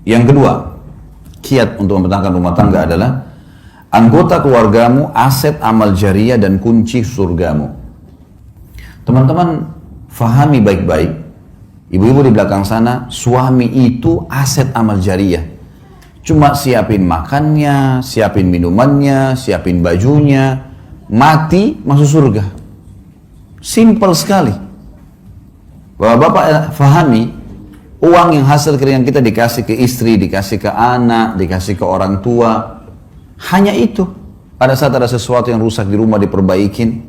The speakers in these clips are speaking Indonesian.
Yang kedua, kiat untuk mempertahankan rumah tangga adalah anggota keluargamu, aset amal jariah dan kunci surgamu. Teman-teman fahami baik-baik, ibu-ibu di belakang sana, suami itu aset amal jariah. Cuma siapin makannya, siapin minumannya, siapin bajunya, mati masuk surga. Simple sekali. Bapak-bapak fahami, uang yang hasil keringat kita dikasih ke istri, dikasih ke anak, dikasih ke orang tua. Hanya itu. Pada saat ada sesuatu yang rusak di rumah diperbaikin,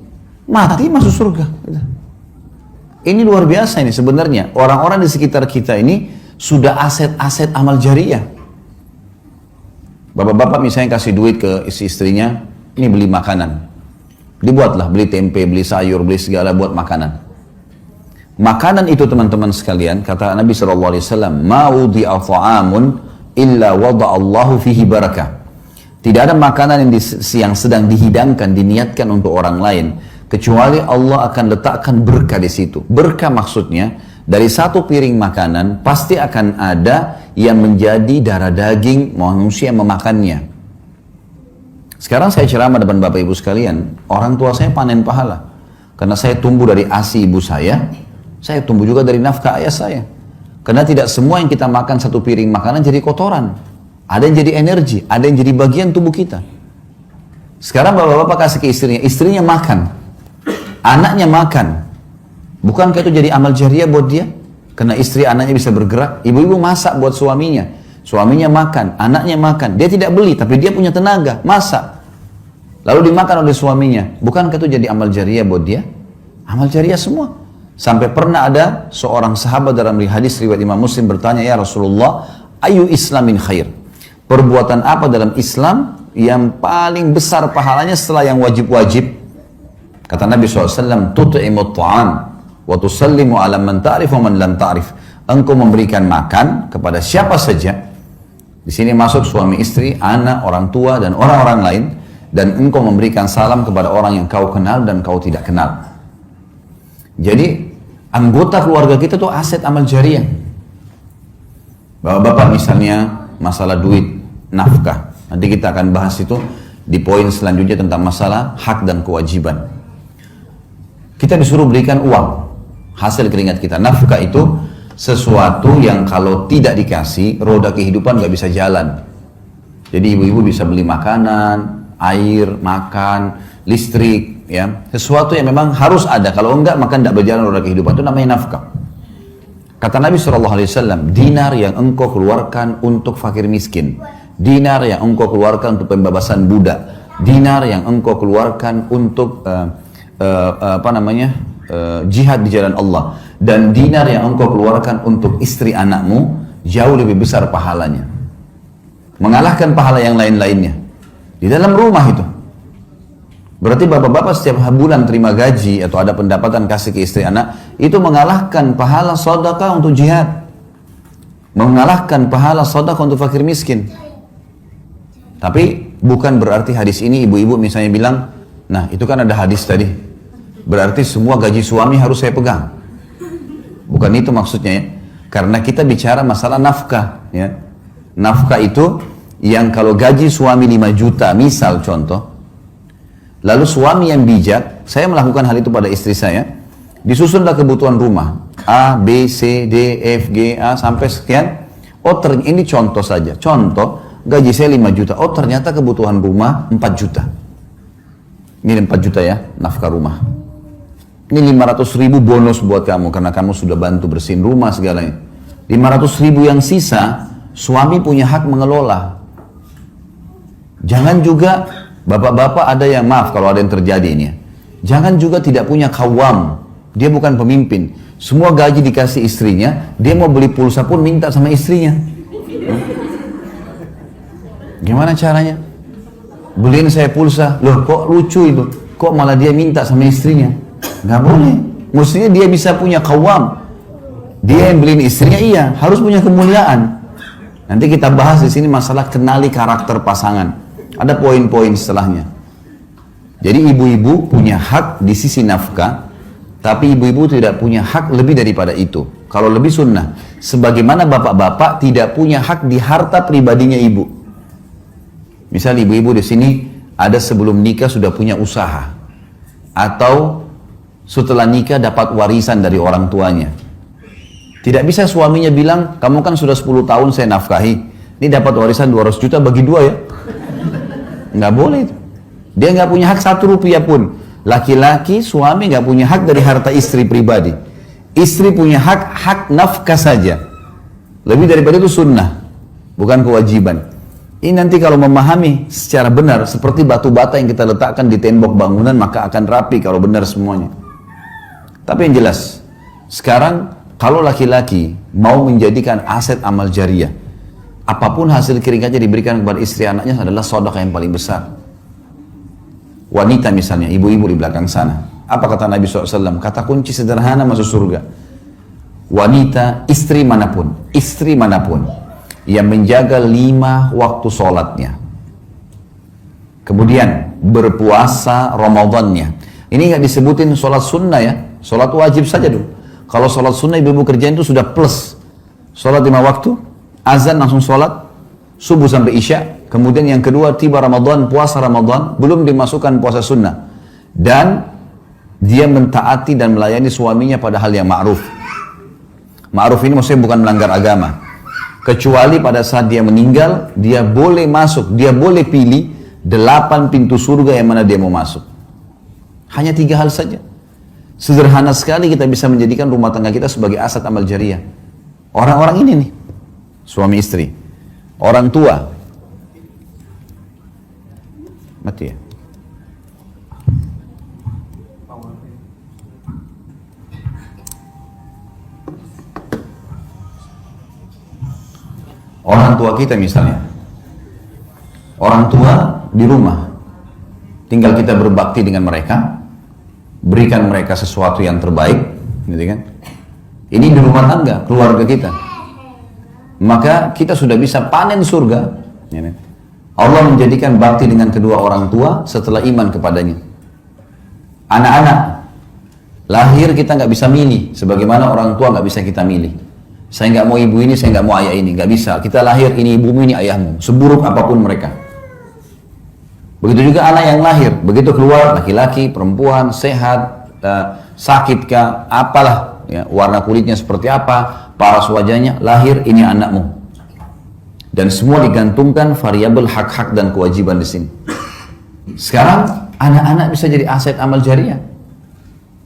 mati masuk surga. Ini luar biasa ini sebenarnya. Orang-orang di sekitar kita ini sudah aset-aset amal jariah. Bapak-bapak misalnya kasih duit ke istrinya, ini beli makanan. Dibuatlah, beli tempe, beli sayur, beli segala buat makanan. Makanan itu teman-teman sekalian, kata Nabi SAW, "Ma wudi'a ta'amun illa wada'allahu fihi barakah." Tidak ada makanan yang sedang dihidangkan, diniatkan untuk orang lain, kecuali Allah akan letakkan berkah di situ. Berkah maksudnya, dari satu piring makanan, pasti akan ada yang menjadi darah daging manusia yang memakannya. Sekarang saya ceramah depan Bapak Ibu sekalian, orang tua saya panen pahala. Karena saya tumbuh dari ASI ibu saya tumbuh juga dari nafkah ayah saya. Karena tidak semua yang kita makan satu piring makanan jadi kotoran. Ada yang jadi energi, ada yang jadi bagian tubuh kita. Sekarang bapak-bapak kasih ke istrinya makan. Anaknya makan. Bukankah itu jadi amal jariah buat dia? Karena istri anaknya bisa bergerak. Ibu-ibu masak buat suaminya. Suaminya makan, anaknya makan. Dia tidak beli, tapi dia punya tenaga, masak. Lalu dimakan oleh suaminya. Bukankah itu jadi amal jariah buat dia? Amal jariah semua. Sampai pernah ada seorang sahabat dalam hadis riwayat Imam Muslim bertanya, "Ya Rasulullah, ayu islamin khair?" Perbuatan apa dalam Islam yang paling besar pahalanya setelah yang wajib-wajib? Kata Nabi SAW, "Tut'imut ta'am wa tusallimu ala man ta'rif wa man lam ta'rif." Engkau memberikan makan kepada siapa saja. Di sini masuk suami istri, anak, orang tua dan orang-orang lain, dan engkau memberikan salam kepada orang yang kau kenal dan kau tidak kenal. Jadi anggota keluarga kita tuh aset amal jariah. Bapak-bapak misalnya masalah duit, nafkah. Nanti kita akan bahas itu di poin selanjutnya tentang masalah hak dan kewajiban. Kita disuruh berikan uang, hasil keringat kita. Nafkah itu sesuatu yang kalau tidak dikasih, roda kehidupan gak bisa jalan. Jadi ibu-ibu bisa beli makanan, air, makan, listrik, ya. Sesuatu yang memang harus ada. Kalau enggak, maka tidak berjalan roda kehidupan. Itu namanya nafkah. Kata Nabi SAW, dinar yang engkau keluarkan untuk fakir miskin, dinar yang engkau keluarkan untuk pembebasan budak, dinar yang engkau keluarkan untuk jihad di jalan Allah, dan dinar yang engkau keluarkan untuk istri anakmu jauh lebih besar pahalanya, mengalahkan pahala yang lain-lainnya di dalam rumah itu. Berarti bapak-bapak setiap bulan terima gaji atau ada pendapatan kasih ke istri anak, itu mengalahkan pahala sedekah untuk jihad, mengalahkan pahala sedekah untuk fakir miskin. Tapi bukan berarti hadis ini ibu-ibu misalnya bilang, nah itu kan ada hadis tadi, berarti semua gaji suami harus saya pegang. Bukan itu maksudnya ya. Karena kita bicara masalah nafkah ya. Nafkah itu yang kalau gaji suami 5 juta misal contoh, lalu suami yang bijak, saya melakukan hal itu pada istri saya, disusunlah kebutuhan rumah A, B, C, D, F, G, A sampai sekian. Oh ini contoh saja, contoh gaji saya 5 juta, oh ternyata kebutuhan rumah 4 juta. Ini 4 juta ya, nafkah rumah. Ini 500.000 bonus buat kamu, karena kamu sudah bantu bersihin rumah segalanya. 500.000 yang sisa, suami punya hak mengelola. Jangan juga, bapak-bapak ada yang, maaf kalau ada yang terjadi ini ya, jangan juga tidak punya kawam, dia bukan pemimpin. Semua gaji dikasih istrinya, dia mau beli pulsa pun minta sama istrinya. Gimana caranya? Beliin saya pulsa, loh kok lucu itu, kok malah dia minta sama istrinya? Gak boleh. Mestinya dia bisa punya kawam. Dia yang beliin istrinya, iya, harus punya kemuliaan. Nanti kita bahas di sini masalah kenali karakter pasangan. Ada poin-poin setelahnya. Jadi ibu-ibu punya hak di sisi nafkah. Tapi ibu-ibu tidak punya hak lebih daripada itu. Kalau lebih sunnah. Sebagaimana bapak-bapak tidak punya hak di harta pribadinya ibu. Misal ibu-ibu di sini ada sebelum nikah sudah punya usaha. Atau setelah nikah dapat warisan dari orang tuanya. Tidak bisa suaminya bilang, kamu kan sudah 10 tahun saya nafkahi. Ini dapat warisan 200 juta bagi 2 ya. Nggak boleh itu. Dia nggak punya hak 1 rupiah pun. Laki-laki, suami nggak punya hak dari harta istri pribadi. Istri punya hak nafkah saja. Lebih daripada itu sunnah, bukan kewajiban. Ini nanti kalau memahami secara benar, seperti batu bata yang kita letakkan di tembok bangunan, maka akan rapi kalau benar semuanya. Tapi yang jelas, sekarang kalau laki-laki mau menjadikan aset amal jariah, apapun hasil keringatnya diberikan kepada istri anaknya adalah sedekah yang paling besar. Wanita misalnya, ibu-ibu di belakang sana. Apa kata Nabi SAW? Kata kunci sederhana masuk surga. Wanita, istri manapun yang menjaga 5 waktu sholatnya. Kemudian berpuasa Ramadannya. Ini nggak disebutin sholat sunnah ya, sholat wajib saja dulu. Kalau sholat sunnah ibu-ibu kerjain itu sudah plus. Sholat 5 waktu, azan langsung sholat, subuh sampai isya. Kemudian yang kedua, tiba Ramadan, puasa Ramadan, belum dimasukkan puasa sunnah. Dan dia mentaati dan melayani suaminya pada hal yang ma'ruf. Ma'ruf ini maksudnya bukan melanggar agama. Kecuali pada saat dia meninggal, dia boleh masuk, dia boleh pilih 8 pintu surga yang mana dia mau masuk. Hanya 3 hal saja. Sederhana sekali kita bisa menjadikan rumah tangga kita sebagai aset amal jariah. Orang-orang ini nih, suami istri, orang tua, mati ya. Orang tua kita misalnya, orang tua di rumah, tinggal kita berbakti dengan mereka, berikan mereka sesuatu yang terbaik, gitu kan? Ini di rumah tangga, keluarga kita, maka kita sudah bisa panen surga. Ya, Allah menjadikan bakti dengan kedua orang tua setelah iman kepadanya. Anak-anak, lahir kita nggak bisa milih, sebagaimana orang tua nggak bisa kita milih. Saya nggak mau ibu ini, saya nggak mau ayah ini, nggak bisa. Kita lahir, ini ibumu, ini ayahmu, seburuk apapun mereka. Begitu juga anak yang lahir, begitu keluar, laki-laki, perempuan, sehat, sakitkah, apalah, ya, warna kulitnya seperti apa, paras wajahnya, lahir, ini anakmu. Dan semua digantungkan variabel hak-hak dan kewajiban di sini. Sekarang anak-anak bisa jadi aset amal jariah.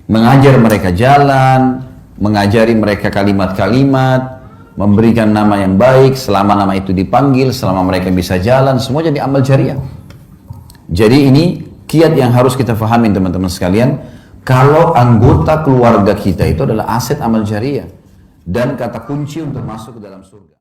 Mengajar mereka jalan, mengajari mereka kalimat-kalimat, memberikan nama yang baik, selama nama itu dipanggil, selama mereka bisa jalan, semua jadi amal jariah. Jadi ini kiat yang harus kita fahamin teman-teman sekalian. Kalau anggota keluarga kita itu adalah aset amal jariah dan kata kunci untuk masuk ke dalam surga.